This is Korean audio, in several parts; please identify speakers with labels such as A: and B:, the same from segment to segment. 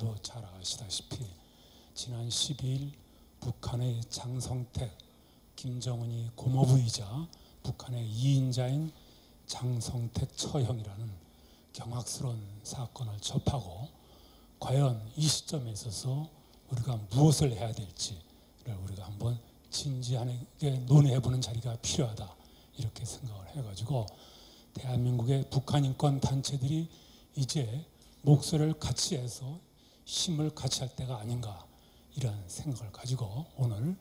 A: 여러분들도 잘 아시다시피 지난 12일 북한의 장성택 김정은이 고모부이자 북한의 2인자인 장성택 처형이라는 경악스러운 사건을 접하고 과연 이 시점에 있어서 우리가 무엇을 해야 될지를 우리가 한번 진지하게 논의해보는 자리가 필요하다 이렇게 생각을 해가지고 대한민국의 북한 인권 단체들이 이제 목소리를 같이 해서 힘을 같이 할 때가 아닌가 이런 생각을 가지고 오늘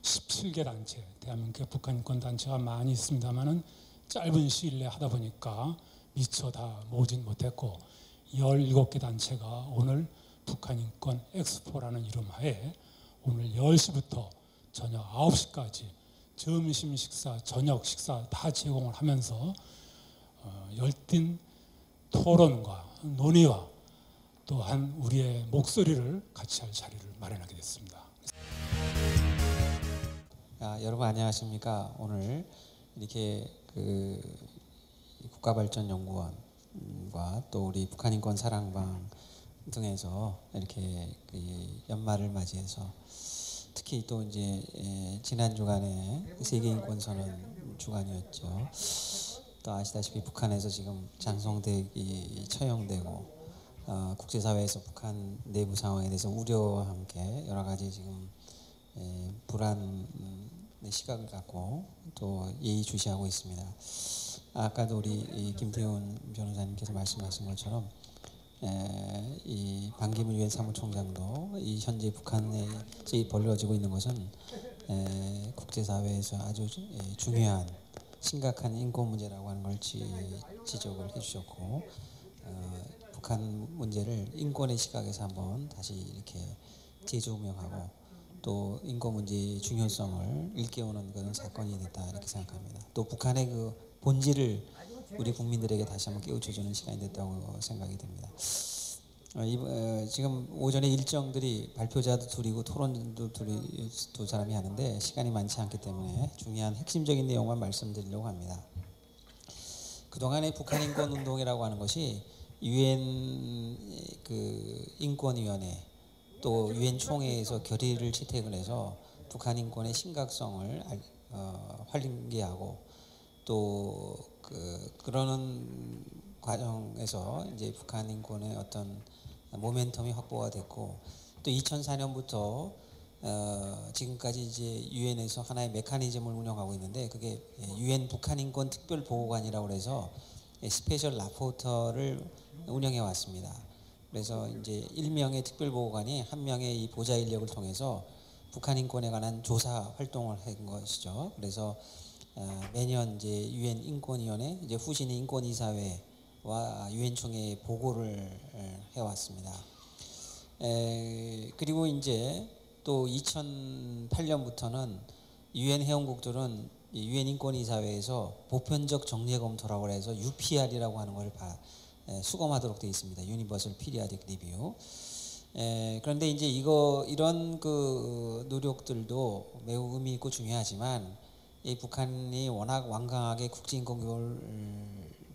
A: 17개 단체, 대한민국의 북한 인권 단체가 많이 있습니다만은 짧은 시일 내에 하다 보니까 미처 다 모으진 못했고 17개 단체가 오늘 북한 인권 엑스포라는 이름 하에 오늘 10시부터 저녁 9시까지 점심 식사, 저녁 식사 다 제공을 하면서 열띤 토론과 논의와 또한 우리의 목소리를 같이 할 자리를 마련하게 됐습니다.
B: 여러분 안녕하십니까? 오늘 이렇게 국가발전연구원과 또 우리 북한인권 사랑방 등에서 이렇게 연말을 맞이해서 특히 또 이제 지난 주간에 세계인권선언 주간이었죠. 또 아시다시피 북한에서 지금 장성택이 처형되고 국제사회에서 북한 내부 상황에 대해서 우려와 함께 여러 가지 지금 불안의 시각을 갖고 또 예의주시하고 있습니다. 아까도 우리 김태훈 변호사님께서 말씀하신 것처럼 이 반기문 유엔 사무총장도 이 현재 북한에 벌어지고 있는 것은 국제사회에서 아주 중요한 심각한 인권 문제라고 하는 걸 지적을 해주셨고 북한 문제를 인권의 시각에서 한번 다시 이렇게 재조명하고 또 인권 문제의 중요성을 일깨우는 그런 사건이 됐다 이렇게 생각합니다. 또 북한의 그 본질을 우리 국민들에게 다시 한번 깨우쳐주는 시간이 됐다고 생각이 됩니다. 지금 오전에 일정들이 발표자도 둘이고 토론도 두 사람이 하는데 시간이 많지 않기 때문에 중요한 핵심적인 내용만 말씀드리려고 합니다. 그동안의 북한 인권 운동이라고 하는 것이 유엔 인권위원회 또 유엔 총회에서 결의를 채택을 해서 북한 인권의 심각성을 환기하고 또 그러는 과정에서 이제 북한 인권의 어떤 모멘텀이 확보가 됐고 또 2004년부터 지금까지 이제 유엔에서 하나의 메커니즘을 운영하고 있는데 그게 유엔 북한 인권 특별 보고관이라고 해서 스페셜 라포터를 운영해 왔습니다. 그래서 이제 1명의 특별 보고관이 1명의 이 보좌 인력을 통해서 북한 인권에 관한 조사 활동을 한 것이죠. 그래서 매년 이제 유엔 인권위원회, 이제 후신의 인권이사회와 유엔 총회에 보고를 해왔습니다. 그리고 이제 또 2008년부터는 유엔 회원국들은 유엔 인권이사회에서 보편적 정례 검토라고 해서 UPR이라고 하는 걸 수검하도록 되어 있습니다. 유니버설 피리아딕 리뷰. 그런데 이제 이런 그 노력들도 매우 의미 있고 중요하지만 이 북한이 워낙 완강하게 국제인권교를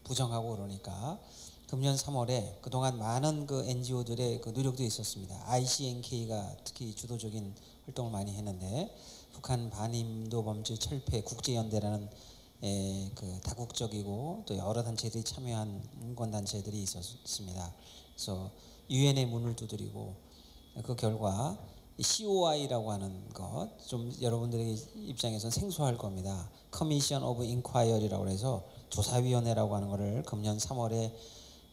B: 부정하고 그러니까 금년 3월에 그동안 많은 그 NGO들의 그 노력도 있었습니다. ICNK가 특히 주도적인 활동을 많이 했는데 북한 반인도 범죄 철폐 국제연대라는 그 다국적이고 또 여러 단체들이 참여한 인권 단체들이 있었습니다. 그래서 유엔의 문을 두드리고 그 결과 COI라고 하는 것 좀 여러분들의 입장에서는 생소할 겁니다. Commission of Inquiry라고 해서 조사위원회라고 하는 것을 금년 3월에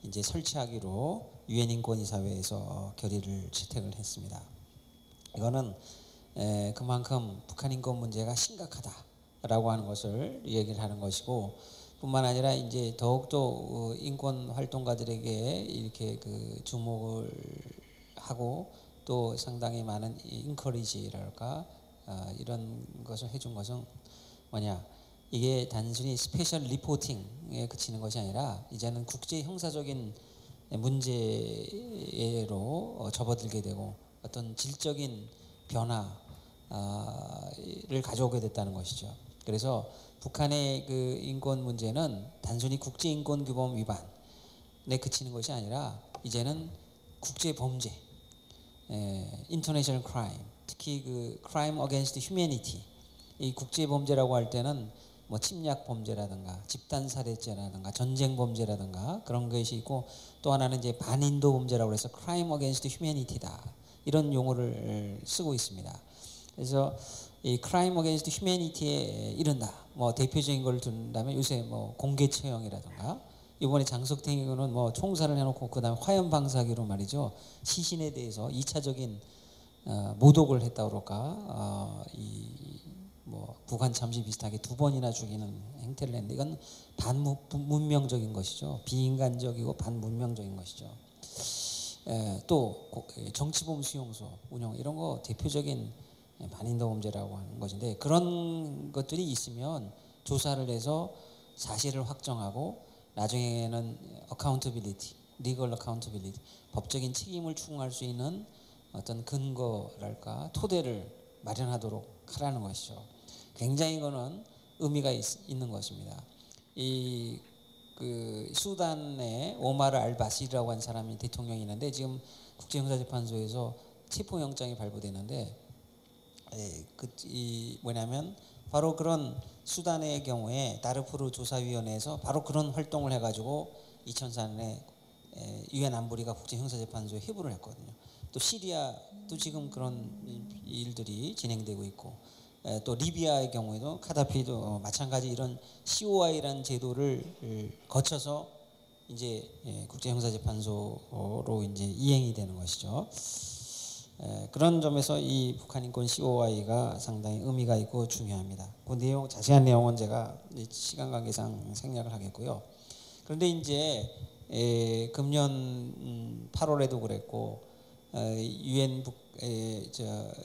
B: 이제 설치하기로 유엔 인권이사회에서 결의를 채택을 했습니다. 이거는 그만큼 북한 인권 문제가 심각하다라고 하는 것을 얘기를 하는 것이고 뿐만 아니라 이제 더욱더 인권 활동가들에게 이렇게 그 주목을 하고 또 상당히 많은 인커리지랄까 이런 것을 해준 것은 뭐냐 이게 단순히 스페셜 리포팅에 그치는 것이 아니라 이제는 국제 형사적인 문제로 접어들게 되고 어떤 질적인 변화를 가져오게 됐다는 것이죠. 그래서 북한의 그 인권 문제는 단순히 국제인권규범 위반에 그치는 것이 아니라 이제는 국제 범죄 인터내셔널 크라임, 특히 그 크라임 어게인스트 휴머니티, 이 국제 범죄라고 할 때는 뭐 침략 범죄라든가 집단 살해죄라든가 전쟁 범죄라든가 그런 것이 있고, 또 하나는 이제 반인도 범죄라고 해서 크라임 어게인스트 휴머니티다, 이런 용어를 쓰고 있습니다. 그래서 이 크라임 어게인스트 휴머니티에 이른다. 뭐 대표적인 걸 둔다면 요새 뭐 공개 처형이라든가, 이번에 장석택 의원은 뭐 총살을 해놓고 그다음에 화염 방사기로 말이죠, 시신에 대해서 2차적인 모독을 했다 그럴까, 뭐 북한 잠시 비슷하게 2번이나 죽이는 행태를 했는데, 이건 반문명적인 것이죠. 비인간적이고 반문명적인 것이죠. 또 정치범 수용소 운영, 이런 거 대표적인 반인도 범죄라고 하는 것인데, 그런 것들이 있으면 조사를 해서 사실을 확정하고 나중에는 어카운터빌리티, 리걸 어카운터빌리티, 법적인 책임을 추궁할 수 있는 어떤 근거랄까, 토대를 마련하도록 하라는 것이죠. 굉장히 이거는 의미가 있는 것입니다. 그 수단의 오마르 알바시라고 하는 사람이 대통령이 있는데, 지금 국제형사재판소에서 체포영장이 발부되는데, 뭐냐면 바로 그런 수단의 경우에 다르푸르 조사위원회에서 바로 그런 활동을 해가지고 2004년에 유엔 안보리가 국제형사재판소에 회부를 했거든요. 또 시리아도 지금 그런 일들이 진행되고 있고, 또 리비아의 경우에도 카다피도 마찬가지 이런 COI라는 제도를 거쳐서 이제 국제형사재판소로 이제 이행이 되는 것이죠. 그런 점에서 이 북한 인권 COI가 상당히 의미가 있고 중요합니다. 그 내용, 자세한 내용은 제가 시간 관계상 생략을 하겠고요. 그런데 이제 금년 8월에도 그랬고,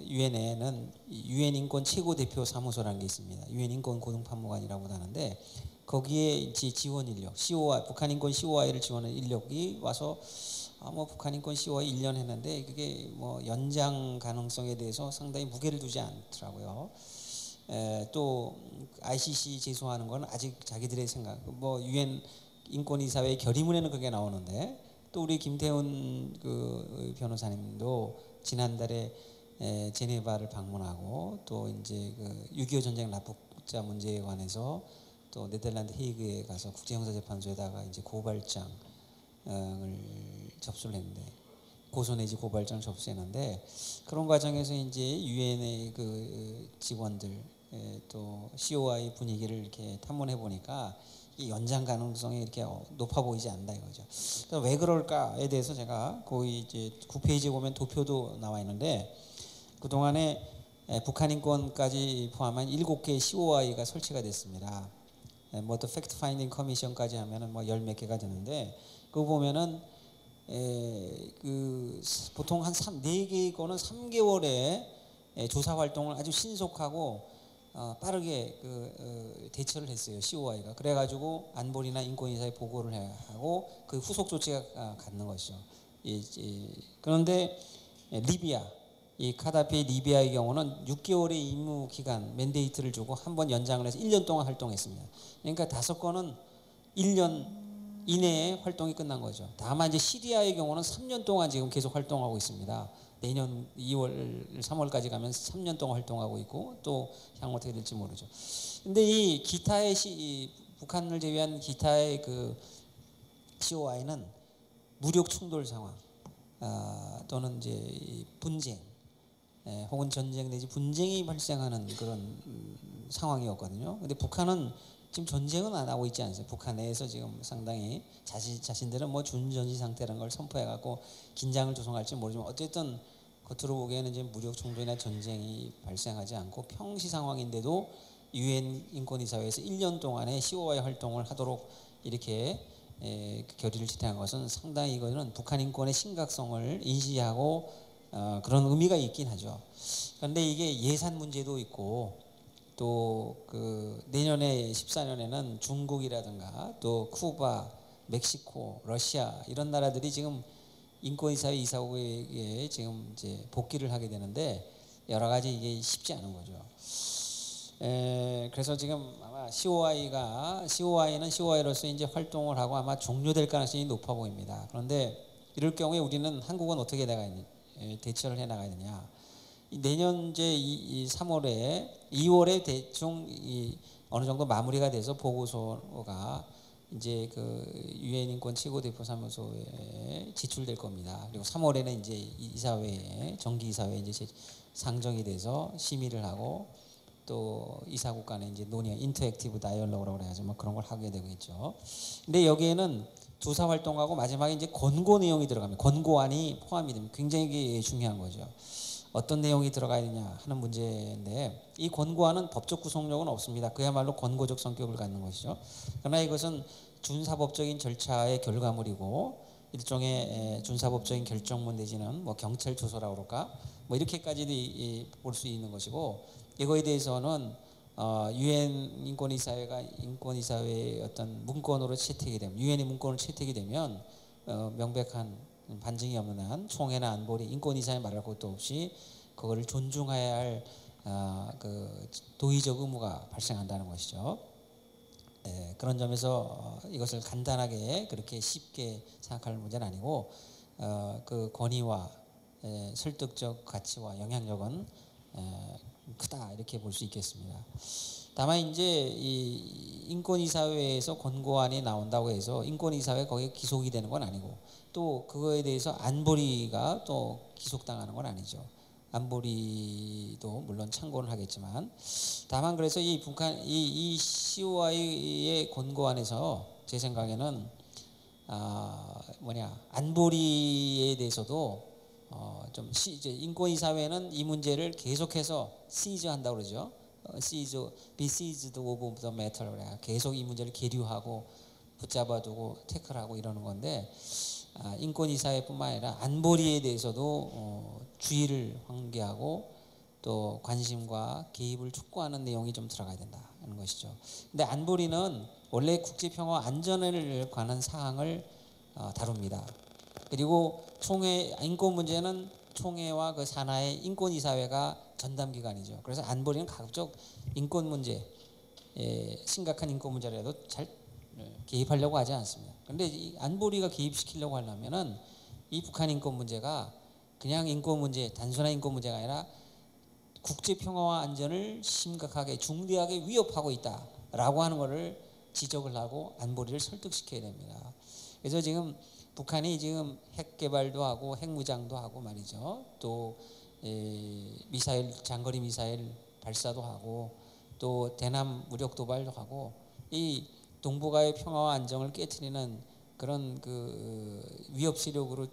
B: 유엔에는 유엔 인권 최고 대표 사무소라는 게 있습니다. 유엔 인권 고등판무관이라고 하는데, 거기에 지원 인력, COI, 북한 인권 COI를 지원하는 인력이 와서 뭐 북한 인권 COI 1년 했는데 그게 뭐 연장 가능성에 대해서 상당히 무게를 두지 않더라고요. 또 ICC 제소하는 건 아직 자기들의 생각, 뭐 유엔 인권이사회 결의문에는 그게 나오는데, 또 우리 김태훈 그 변호사님도 지난달에 제네바를 방문하고, 또 이제 그 6.25 전쟁 납북자 문제에 관해서 또 네덜란드 헤이그에 가서 국제형사재판소에다가 이제 고발장을 접수를 했는데, 고소 내지 고발장을 접수했는데, 그런 과정에서 이제 유엔의 그 직원들, 또 COI 분위기를 이렇게 탐문해 보니까 이 연장 가능성이 이렇게 높아 보이지 않는다 이거죠. 그래서 왜 그럴까에 대해서 제가 거의 이제 9페이지에 보면 도표도 나와 있는데, 그 동안에 북한 인권까지 포함한 7개의 COI가 설치가 됐습니다. 뭐 또 팩트 파인딩 커미션까지 하면은 뭐 10몇 개가 되는데, 그거 보면은 그 보통 한 4개 거는 3개월에 조사 활동을 아주 신속하고 빠르게 대처를 했어요, COI가. 그래가지고 안보리나 인권이사에 보고를 하고 그 후속 조치가 갖는 것이죠. 그런데 리비아, 이 카다피 리비아의 경우는 6개월의 임무 기간 맨데이트를 주고 한 번 연장을 해서 1년 동안 활동했습니다. 그러니까 5건은 1년 이내에 활동이 끝난 거죠. 다만 이제 시리아의 경우는 3년 동안 지금 계속 활동하고 있습니다. 내년 2월, 3월까지 가면 3년 동안 활동하고 있고, 또 향후 어떻게 될지 모르죠. 근데 이 기타의 북한을 제외한 기타의 그 COI는 무력 충돌 상황, 또는 이제 분쟁, 혹은 전쟁 내지 분쟁이 발생하는 그런 상황이었거든요. 근데 북한은 지금 전쟁은 안 하고 있지 않습니까? 북한 내에서 지금 상당히 자신들은 뭐 준전시 상태라는 걸 선포해갖고 긴장을 조성할지 모르지만, 어쨌든 겉으로 보기에는 이제 무력 충돌이나 전쟁이 발생하지 않고 평시 상황인데도 유엔 인권이사회에서 1년 동안의 COI 활동을 하도록 이렇게 결의를 지탱한 것은 상당히 이거는 북한 인권의 심각성을 인지하고 그런 의미가 있긴 하죠. 그런데 이게 예산 문제도 있고, 또 그 내년에 14년에는 중국이라든가 또 쿠바, 멕시코, 러시아 이런 나라들이 지금 인권이사회 이사국에 지금 이제 복귀를 하게 되는데, 여러 가지 이게 쉽지 않은 거죠. 그래서 지금 아마 COI는 COI로서 이제 활동을 하고 아마 종료될 가능성이 높아 보입니다. 그런데 이럴 경우에 우리는 한국은 어떻게 대처를 해 나가야 되냐. 내년 이제 이 3월에 2월에 대충 어느 정도 마무리가 돼서 보고서가 이제 그 유엔 인권 최고대표 사무소에 제출될 겁니다. 그리고 3월에는 이제 이사회에 정기 이사회에 이제 상정이 돼서 심의를 하고 또 이사국 간에 이제 논의 인터랙티브 다이얼로그라고 그래가지고 뭐 그런 걸 하게 되겠죠. 근데 여기에는 조사 활동하고 마지막에 이제 권고 내용이 들어갑니다. 권고안이 포함이 됩니다. 굉장히 중요한 거죠. 어떤 내용이 들어가야 되냐 하는 문제인데 이 권고안은 법적 구속력은 없습니다. 그야말로 권고적 성격을 갖는 것이죠. 그러나 이것은 준사법적인 절차의 결과물이고 일종의 준사법적인 결정문 내지는 뭐 경찰 조서라고 그럴까 뭐 이렇게까지도 볼 수 있는 것이고 이거에 대해서는 유엔 인권이사회가 인권이사회의 어떤 문건으로 채택이 되면 유엔의 문건으로 채택이 되면 명백한 반증이 없는 한 총회나 안보리 인권이사회 말할 것도 없이 그거를 존중해야 할 그 도의적 의무가 발생한다는 것이죠. 그런 점에서 이것을 간단하게 그렇게 쉽게 생각할 문제는 아니고 그 권위와 설득적 가치와 영향력은 크다 이렇게 볼 수 있겠습니다. 다만 이제 이 인권이사회에서 권고안이 나온다고 해서 인권이사회 거기에 기속이 되는 건 아니고 또 그거에 대해서 안보리가 또 기속당하는 건 아니죠. 안보리도 물론 참고는 하겠지만 다만 그래서 이 북한 이 COI의 권고안에서 제 생각에는 안보리에 대해서도 좀 이제 인권이사회는 이 문제를 계속해서 시즈한다고 그러죠. be seized of the matter. 계속 이 문제를 계류하고 붙잡아두고 태클하고 이러는 건데 인권이사회뿐만 아니라 안보리에 대해서도 주의를 환기하고 또 관심과 개입을 촉구하는 내용이 좀 들어가야 된다는 것이죠. 근데 안보리는 원래 국제평화 안전을 관한 사항을 다룹니다. 그리고 총회 인권 문제는 총회와 그 산하의 인권이사회가 전담기관이죠. 그래서 안보리는 가급적 인권 문제, 심각한 인권 문제라도 잘 개입하려고 하지 않습니다. 그런데 이 안보리가 개입시키려고 하려면은 이 북한 인권 문제가 그냥 인권 문제, 단순한 인권 문제가 아니라 국제 평화와 안전을 심각하게 중대하게 위협하고 있다라고 하는 것을 지적을 하고 안보리를 설득시켜야 됩니다. 그래서 지금 북한이 지금 핵 개발도 하고 핵 무장도 하고 말이죠. 또 미사일 장거리 미사일 발사도 하고 또 대남 무력 도발도 하고 이 동북아의 평화와 안정을 깨트리는 그런 그 위협 세력으로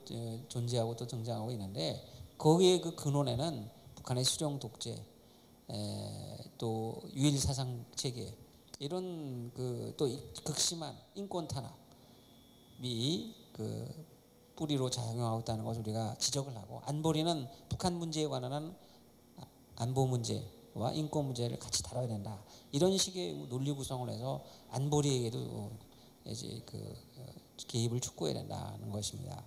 B: 존재하고 또 등장하고 있는데 거기에 그 근원에는 북한의 수령 독재, 또 유일 사상 체계 이런 그 또 극심한 인권 탄압이 그 뿌리로 작용하고 있다는 것을 우리가 지적을 하고 안보리는 북한 문제에 관한 안보 문제와 인권 문제를 같이 다뤄야 된다. 이런 식의 논리 구성을 해서 안보리에게도 이제 그 개입을 촉구해야 된다는 것입니다.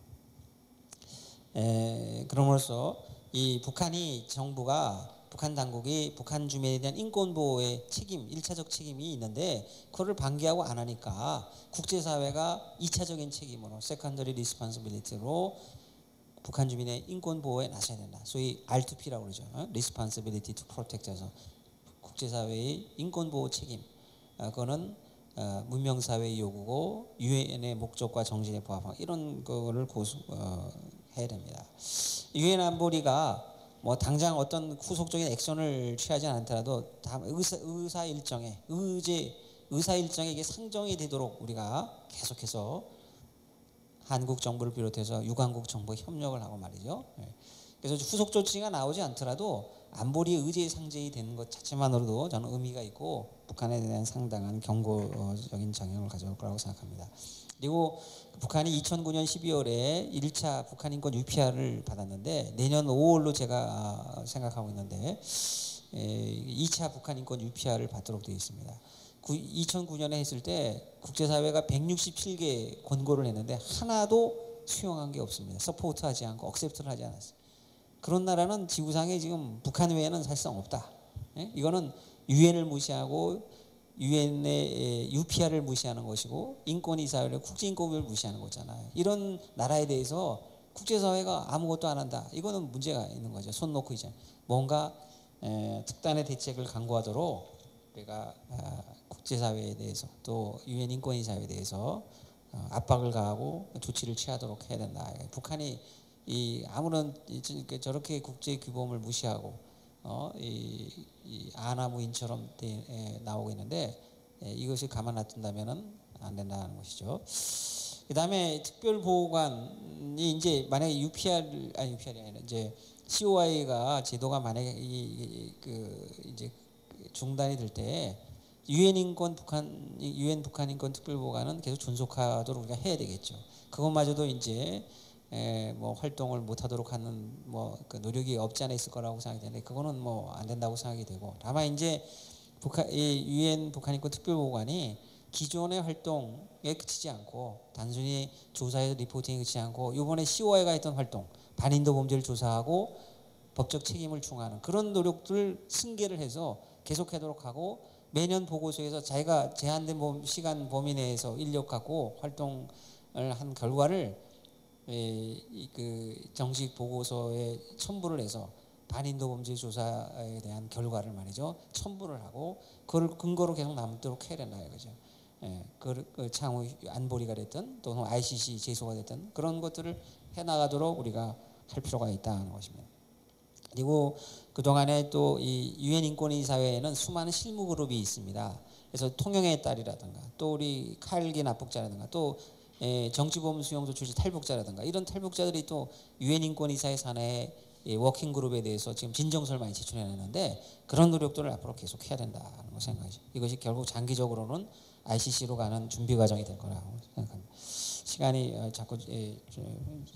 B: 그럼으로써 이 북한이 정부가 북한 당국이 북한 주민에 대한 인권 보호의 책임, 1차적 책임이 있는데 그거를 방기하고 안 하니까 국제사회가 2차적인 책임으로 secondary responsibility로 북한 주민의 인권 보호에 나서야 된다. 소위 R2P라고 그러죠. Responsibility to Protect에서 국제사회의 인권 보호 책임. 그거는 문명사회의 요구고 유엔의 목적과 정신에 부합하고 이런 거를 해야 됩니다. 유엔 안보리가 뭐 당장 어떤 후속적인 액션을 취하지 않더라도 다 의사 일정에 이게 상정이 되도록 우리가 계속해서 한국 정부를 비롯해서 유관국 정부 협력을 하고 말이죠. 그래서 후속 조치가 나오지 않더라도 안보리의 의제 상정이 되는 것 자체만으로도 저는 의미가 있고 북한에 대한 상당한 경고적인 작용을 가져올 거라고 생각합니다. 그리고 북한이 2009년 12월에 1차 북한 인권 UPR을 받았는데 내년 5월로 제가 생각하고 있는데 2차 북한 인권 UPR을 받도록 되어 있습니다. 2009년에 했을 때 국제사회가 167개 권고를 했는데 하나도 수용한 게 없습니다. 서포트하지 않고 억셉트를 하지 않았어요. 그런 나라는 지구상에 지금 북한 외에는 사실상 없다. 이거는 유엔을 무시하고 유엔의 UPR을 무시하는 것이고 인권이사회를 국제인권을 무시하는 거잖아요. 이런 나라에 대해서 국제사회가 아무것도 안 한다. 이거는 문제가 있는 거죠. 손 놓고 이제 뭔가 특단의 대책을 강구하도록 우리가 국제사회에 대해서 또 유엔 인권이사회에 대해서 압박을 가하고 조치를 취하도록 해야 된다. 북한이 이 아무런 저렇게 국제 규범을 무시하고 이 아나무인처럼 나오고 있는데 이것을 가만 놔둔다면은 안 된다는 것이죠. 그다음에 특별보호관이 이제 만약에 UPR이 아니라 이제 COI가 제도가 만약에 이제 중단이 될 때 유엔 북한 인권 특별보호관은 계속 존속하도록 우리가 해야 되겠죠. 그것마저도 이제 뭐 활동을 못하도록 하는 그 노력이 없지 않아 있을 거라고 생각이 되는데 그거는 뭐 안 된다고 생각이 되고 다만 이제 유엔 북한 인권 특별보호관이 기존의 활동에 그치지 않고 단순히 조사에서 리포팅에 그치지 않고 이번에 COI가 했던 활동 반인도 범죄를 조사하고 법적 책임을 중화하는 그런 노력들 승계를 해서 계속하도록 하고 매년 보고서에서 자기가 제한된 시간 범위 내에서 인력 갖고 활동을 한 결과를 그 정식 보고서에 첨부를 해서 반인도 범죄 조사에 대한 결과를 말이죠 첨부를 하고 그걸 근거로 계속 남도록 해야 된다 이거죠. 그 향후 안보리가 됐든 또는 ICC 제소가 됐든 그런 것들을 해 나가도록 우리가 할 필요가 있다는 것입니다. 그리고 그 동안에 또 이 유엔 인권위 사회에는 수많은 실무 그룹이 있습니다. 그래서 통영의 딸이라든가 또 우리 칼기 납북자라든가 또 정치범 수용소 출신 탈북자라든가 이런 탈북자들이 또 유엔 인권위 사회 산하의 워킹 그룹에 대해서 지금 진정서를 많이 제출해냈는데 그런 노력들을 앞으로 계속 해야 된다는 거 생각하죠. 이것이 결국 장기적으로는 ICC로 가는 준비 과정이 될 거라고 생각합니다. 시간이 자꾸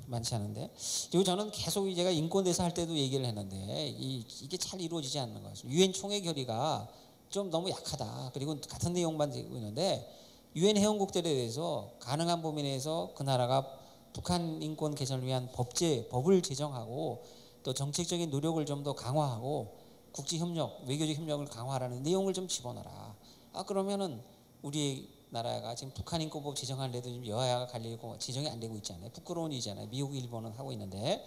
B: 많지 않은데 그리고 저는 계속 제가 인권대사 할 때도 얘기를 했는데 이게 잘 이루어지지 않는 거죠. 유엔 총회 결의가 좀 너무 약하다. 그리고 같은 내용만 되고 있는데 유엔 회원국들에 대해서 가능한 범위 내에서 그 나라가 북한 인권 개선을 위한 법을 제정하고 또 정책적인 노력을 좀 더 강화하고 국제 협력, 외교적 협력을 강화하라는 내용을 좀 집어넣어라. 그러면은 우리 나라가 지금 북한 인권법 제정하는데도 지금 여야가 갈리고 제정이 안 되고 있잖아요. 부끄러운 일이잖아요. 미국, 일본은 하고 있는데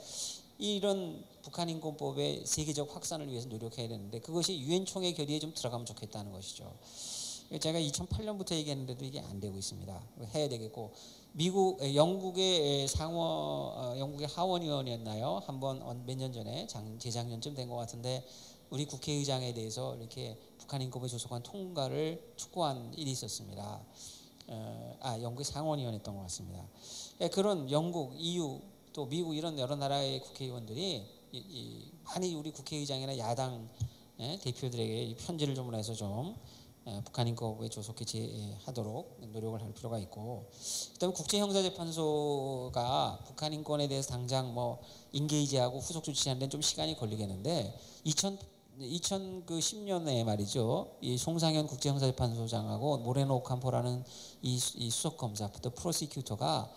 B: 이런 북한 인권법의 세계적 확산을 위해서 노력해야 되는데 그것이 유엔 총회 결의에 좀 들어가면 좋겠다는 것이죠. 제가 2008년부터 얘기했는데도 이게 안 되고 있습니다. 해야 되겠고 영국의 영국의 하원의원이었나요? 한번 몇 년 전에 재작년쯤 된 것 같은데 우리 국회의장에 대해서 이렇게 북한 인권법에 조속한 통과를 촉구한 일이 있었습니다. 영국의 상원의원이었던 것 같습니다. 그런 영국, EU 또 미국 이런 여러 나라의 국회의원들이 많이 우리 국회의장이나 야당 대표들에게 편지를 좀 보내서 좀 북한 인권법에 조속히 하도록 노력을 할 필요가 있고 그다음에 국제형사재판소가 북한 인권에 대해서 당장 뭐 인게이지하고 후속 조치하는 데는 좀 시간이 걸리겠는데 2010년에 말이죠. 이 송상현 국제형사재판소장하고 모레노 오캄포라는 이 수석검사, 또 프로시큐터가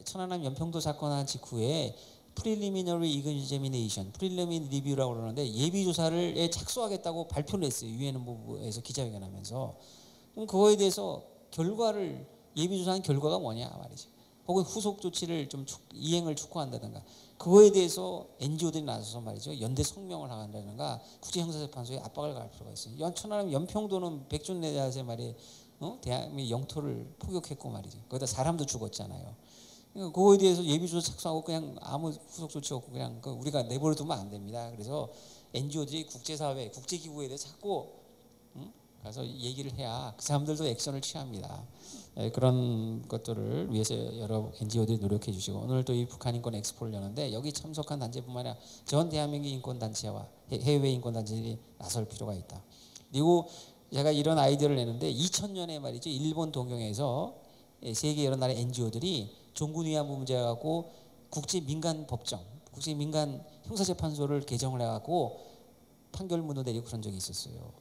B: 천안함 연평도 사건 한 직후에 프리리미너리 이그제미네이션, 프리리미너리 리뷰라고 그러는데 예비 조사를 착수하겠다고 발표를 했어요. 유엔 본부에서 기자회견하면서. 그럼 그거에 대해서 예비 조사한 결과가 뭐냐 말이죠. 혹은 후속 조치를 좀 이행을 촉구한다든가 그거에 대해서 NGO들이 나서서 말이죠. 연대 성명을 한다든가 국제형사재판소에 압박을 가할 필요가 있어요. 천안함 연평도는 백준내자세 말이 대한민국 영토를 포격했고 말이죠. 거기다 사람도 죽었잖아요. 그거에 대해서 예비조사 착수하고 그냥 아무 후속 조치 없고 그냥 우리가 내버려두면 안 됩니다. 그래서 NGO들이 국제사회, 국제기구에 대해 자꾸 가서 얘기를 해야 그 사람들도 액션을 취합니다. 그런 것들을 위해서 여러 NGO들이 노력해 주시고 오늘 또 이 북한 인권 엑스포를 여는데 여기 참석한 단체뿐만 아니라 전 대한민국 인권단체와 해외 인권단체들이 나설 필요가 있다. 그리고 제가 이런 아이디어를 내는데 2000년에 말이죠. 일본 동경에서 세계 여러 나라의 NGO들이 종군 위안부 문제를 갖고 국제 민간 법정, 국제 민간 형사재판소를 개정을 해갖고 판결문도 내리고 그런 적이 있었어요.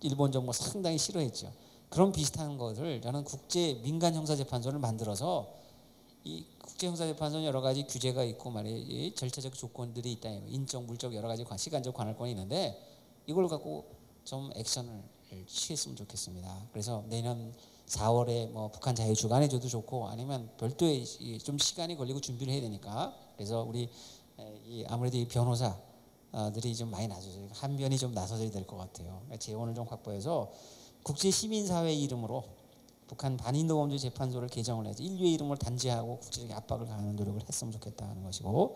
B: 일본 정부가 상당히 싫어했죠. 그런 비슷한 것을 저는 국제 민간 형사재판소를 만들어서 이 국제 형사재판소는 여러 가지 규제가 있고 말이에요. 절차적 조건들이 있다. 인적, 물적 여러 가지 시간적 관할권이 있는데 이걸 갖고 좀 액션을 취했으면 좋겠습니다. 그래서 내년 4월에 뭐 북한 자유 주간에 줘도 좋고 아니면 별도의 좀 시간이 걸리고 준비를 해야 되니까 그래서 우리 아무래도 이 변호사들이 좀 많이 나서줘요. 한 변이 좀 나서줘야 될 것 같아요. 재원을 좀 확보해서 국제 시민사회 이름으로 북한 반인도범죄 재판소를 개정을 해서 인류의 이름을 단죄하고 국제적인 압박을 가하는 노력을 했으면 좋겠다는 것이고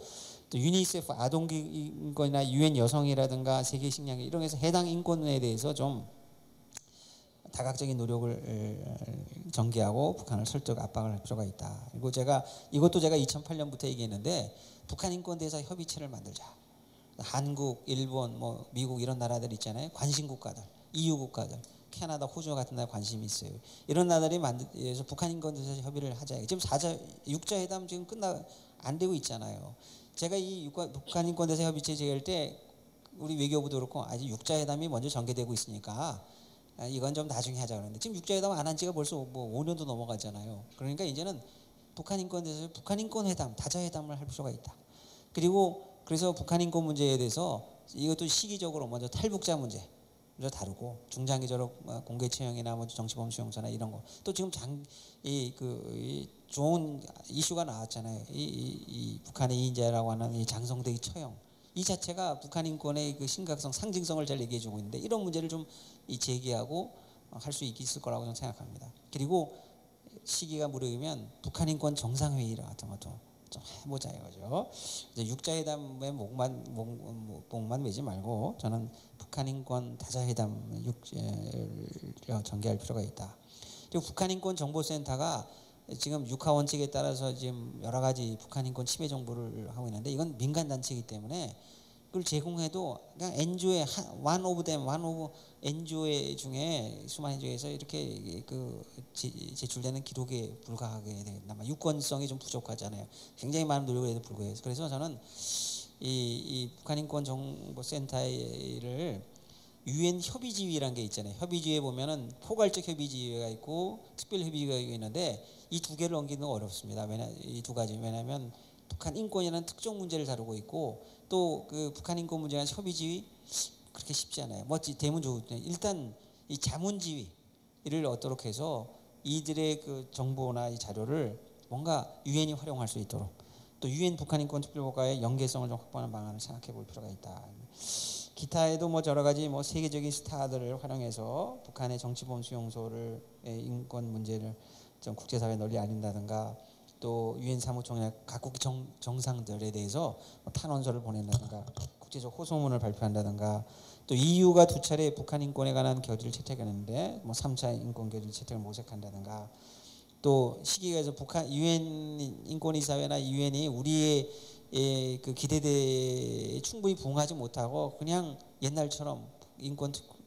B: 또 유니세프 아동인권이나 유엔 여성이라든가 세계 식량위 이런 데서 해당 인권에 대해서 좀 다각적인 노력을 전개하고 북한을 설득 압박을 할 필요가 있다. 그리고 이것도 제가 2008년부터 얘기했는데 북한 인권 대사 협의체를 만들자. 한국, 일본, 뭐 미국 이런 나라들 있잖아요. 관심 국가들, EU 국가들, 캐나다, 호주 같은 나라 관심이 있어요. 이런 나라들이 만들어서 북한 인권 대사 협의를 하자. 지금 6자 회담 지금 안 되고 있잖아요. 제가 이 북한 인권 대사 협의체 제기할 때 우리 외교부도 그렇고 아직 6자 회담이 먼저 전개되고 있으니까 이건 좀 나중에 하자 그러는데 지금 6자 회담 안 한 지가 벌써 뭐 5년도 넘어가잖아요. 그러니까 이제는 북한 인권 대해서 북한 인권 회담, 다자 회담을 할 필요가 있다. 그리고 그래서 북한 인권 문제에 대해서 이것도 시기적으로 먼저 탈북자 문제 먼저 다루고 중장기적으로 공개 처형이나 뭐 정치범 수용소나 이런 거 또 지금 좋은 이슈가 나왔잖아요. 이 북한의 이인자라고 하는 이 장성대의 처형 이 자체가 북한 인권의 그 심각성, 상징성을 잘 얘기해주고 있는데 이런 문제를 좀 제기하고 할 수 있을 거라고 저는 생각합니다. 그리고 시기가 무르익으면 북한 인권 정상회의 같은 것도 좀 해보자 이거죠. 이제 6자회담에 목만 매지 말고 저는 북한 인권 다자회담 전개할 필요가 있다. 그리고 북한 인권 정보센터가 지금 육하 원칙에 따라서 지금 여러 가지 북한 인권 침해 정보를 하고 있는데 이건 민간 단체이기 때문에 그걸 제공해도 그냥 NGO의 one of NGO 중에 수많은 NGO에서 이렇게 제출되는 기록에 불과하게 된다. 유권성이 좀 부족하잖아요. 굉장히 많은 노력을 해도 불구해서 그래서 저는 이 북한 인권 정보센터를 유엔 협의지위라는 게 있잖아요. 협의지위에 보면은 포괄적 협의지위가 있고 특별 협의지위가 있는데 이 두 개를 옮기는 건 어렵습니다. 이 두 가지 왜냐하면 북한 인권이라는 특정 문제를 다루고 있고 또 그 북한 인권 문제에 관한 협의지위 그렇게 쉽지 않아요. 되면 좋은데 일단 이 자문지위를 얻도록 해서 이들의 그 정보나 이 자료를 뭔가 유엔이 활용할 수 있도록 또 유엔 북한 인권 특별보고과의 연계성을 좀 확보하는 방안을 생각해 볼 필요가 있다. 기타에도 뭐 여러 가지 뭐 세계적인 스타들을 활용해서 북한의 정치범 수용소를 인권 문제를 좀 국제사회에 널리 알린다든가 또 유엔 사무총회 각국 정상들에 대해서 탄원서를 보낸다든가 국제적 호소문을 발표한다든가 또 EU가 2차례 북한 인권에 관한 결의를 채택했는데 뭐 3차 인권 결의 채택을 모색한다든가 또 시기가 북한 유엔 인권이사회나 유엔이 우리의 그 기대대에 충분히 부응하지 못하고 그냥 옛날처럼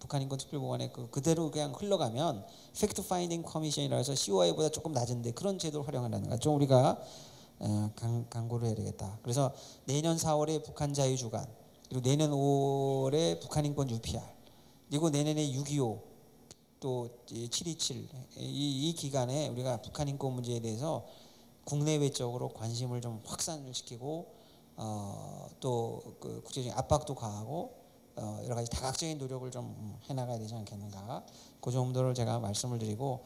B: 북한 인권 특별보관에 그대로 그냥 흘러가면 팩트 파인딩 커미션이라 해서 COI보다 조금 낮은데 그런 제도를 활용한다든가 좀 우리가 강구를 해야 되겠다. 그래서 내년 4월에 북한 자유주간 그리고 내년 5월에 북한 인권 UPR 그리고 내년에 6.25 또 7.27 이 기간에 우리가 북한 인권 문제에 대해서 국내외적으로 관심을 좀 확산을 시키고 또 그 국제적인 압박도 가하고 여러 가지 다각적인 노력을 좀 해나가야 되지 않겠는가. 그 정도를 제가 말씀을 드리고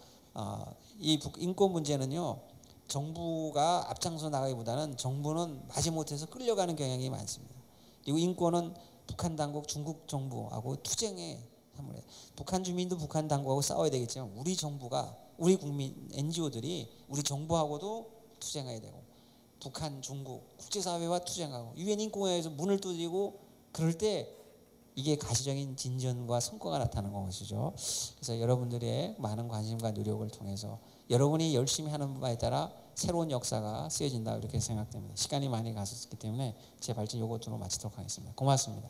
B: 이 인권 문제는요. 정부가 앞장서 나가기보다는 정부는 마지못해서 끌려가는 경향이 많습니다. 그리고 인권은 북한 당국, 중국 정부하고 투쟁에 북한 주민도 북한 당국하고 싸워야 되겠지만 우리 정부가 우리 국민 NGO들이 우리 정부하고도 투쟁해야 되고 북한, 중국, 국제사회와 투쟁하고 유엔 인권회에서 문을 두드리고 그럴 때 이게 가시적인 진전과 성과가 나타나는 것이죠. 그래서 여러분들의 많은 관심과 노력을 통해서 여러분이 열심히 하는 바에 따라 새로운 역사가 쓰여진다 이렇게 생각됩니다. 시간이 많이 갔었기 때문에 제 발언 요것으로 마치도록 하겠습니다. 고맙습니다.